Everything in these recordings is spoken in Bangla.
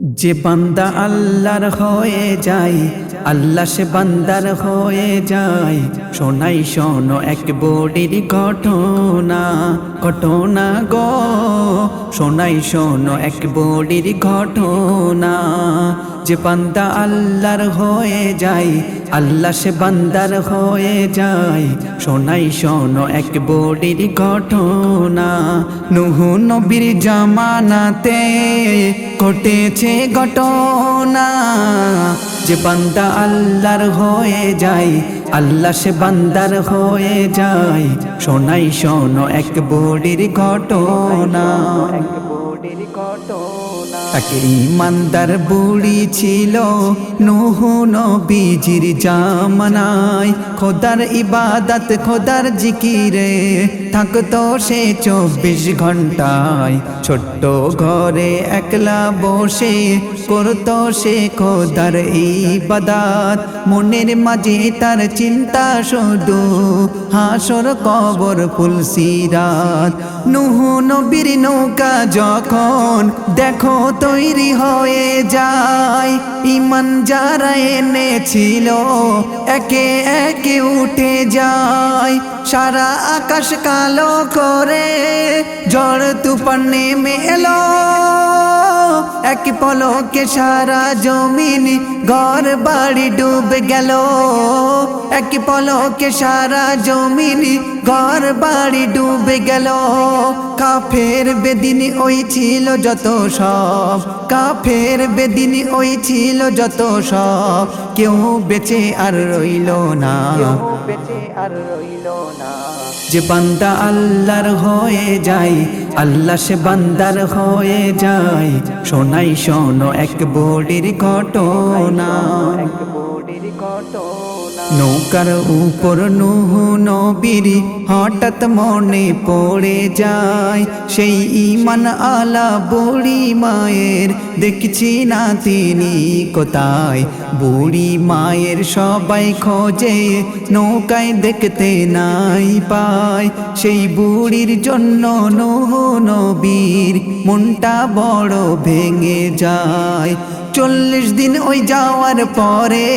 যে বান্দা আল্লাহর হয়ে যায়, আল্লাহ সে বান্দার হয়ে যায়। শোনাই শোনো এক বড়ির ঘটনা, ঘটনা গো। শোনাই শোনো এক বড়ির ঘটনা। যে বান্দা আল্লাহর হয়ে যায়, আল্লাহ সে বান্দার হয়ে যায়। শোনাই শোনো এক বড়ির ঘটনা। নূহ নবীর জামানাতে ঘটেছে ঘটনা। যে বান্দা আল্লাহর হয়ে যায়, আল্লাহ সে বান্দার হয়ে যায়। শোনাই শোনো এক বড়ির ঘটনা। এক ইমানদার বুড়ি ছিল নূহ নবীজির জামানায়। খোদার ইবাদত খোদার জিকিরে থাকতো সে 24 ঘন্টায়। ছোট্ট ঘরে একলা বসে করতো সে খোদার ইবাদত। মনের মাঝে তার চিন্তা শুধু হাসর কবর ফুলসিরাত। নূহ নবীর নৌকা যখন দেখো তৈরি হয়ে যায়, ঈমান যারা এনেছিল একে একে উঠে যায়। সারা আকাশ কালো করে ঝড় তুফান নেমে এলো। এক পলকে সারা জমিন ঘর বাড়ি ডুবে গেল। এক পলকে সারা জমিন ঘর বাড়ি ডুবে গেল। কাফের বেদিন ওই ছিল যত সব, কাফের বেদিন ওই ছিল যত সব। কেউ বেঁচে আর রইল না, যে বান্দা আল্লাহর হয়ে যায়, আল্লাহ সে বান্দার হয়ে যায়। শোনাই শোনো এক বড়ির ঘটনা। নৌকার উপর নূহ নবীর হঠাৎ মনে পড়ে যায় সেই ঈমান আলা বুড়ি মায়ের। দেখছি না তিনি কোথায়, বুড়ি মায়ের সবাই খোঁজে নৌকায় দেখতে নাই পায়। সেই বুড়ির জন্য নূহ নবীর মনটা বড় ভেঙে যায়। 40 দিন ওই যাওয়ার পরে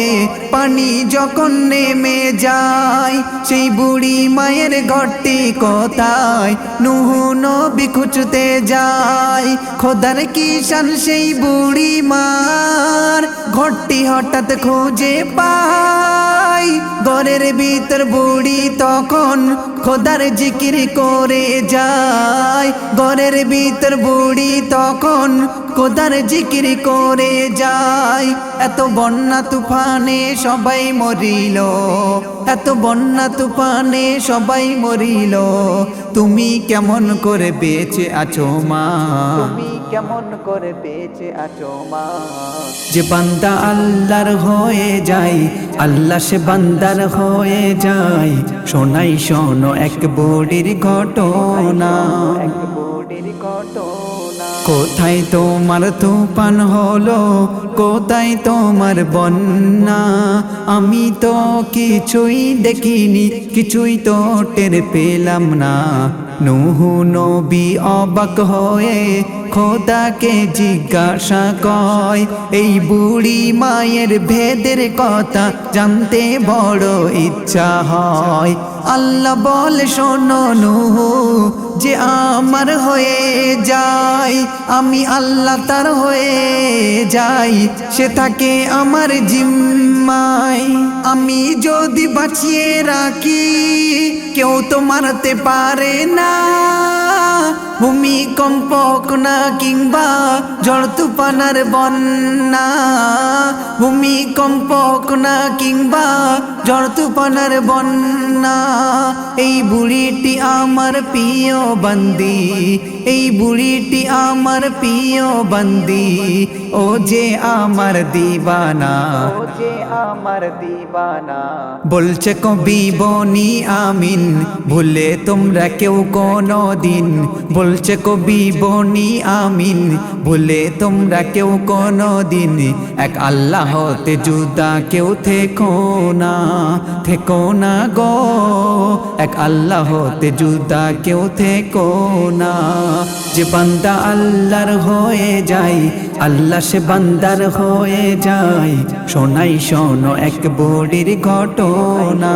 পানি যখন নেমে যায়, সেই বুড়ি মায়ের ঘরটি কোথায় নূহ নবী খুঁজতে যায়। খোদার কি শান সেই বুড়ি মার ঘরটি হঠাৎ খুঁজে পায়। ঘরের ভিতর বুড়ি তখন খোদার জিকির করে যায়। ঘরের ভিতর বুড়ি তখন খোদার জিকির করে যায়। এত বন্যা তুফানে সবাই মরিল, এত বন্যা তুফানে সবাই মরিল। তুমি কেমন করে বেঁচে আছো মা, তুমি কেমন করে বেঁচে আছো মা। যে বান্দা আল্লাহর হয়ে যায়, আল্লাহ সে বান্দার হয়ে যায়। শোনাই শোনো এক বড়ির ঘটনা। কোথায় তোমার তুফান হলো, কোথায় তোমার বন্যা। আমি তো কিছুই দেখিনি, কিছুই তো টের পেলাম না। নূহ নবী অবাক হয়ে খোদাকে জিজ্ঞাসা কয়, এই বুড়ি মায়ের ভেদের কথা জানতে বড় ইচ্ছা হয়। আল্লাহ বলে শোনো নূহ, যে আমার হয়ে যায়, আমি আল্লাহ তার হয়ে যাই, সে থাকে আমার জিম্মায়। আমি যদি বাঁচিয়ে রাখি কেউ তো মারতে পারে না। ভূমিকম্প না কিংবা ঝড় তুফানের বন্যা, ভূমিকম্প না কিংবা ঝড় তুফানের বন্যা। এই বুড়িটি আমার প্রিয় বান্দি, এই বুড়িটি আমার প্রিয় বান্দি। ও যে আমার দিবানা, ও যে আমার দিবানা। বলছে কবি বনি আমিন, ভুলে তোমরা কেউ কোনো দিন। বলছে কবি বনি আমিন, ভুলে তোমরা কেউ কোনো দিন। এক আল্লাহ হতে জুদা কেউ থেকো না। থেকো না গো এক আল্লাহ হতে জুদা কেউ থেকো না। যে বান্দা আল্লাহর হয়ে যায় আল্লাহ সে বান্দার হয়ে যায়। শোনাই শোনো এক বুড়ির ঘটনা।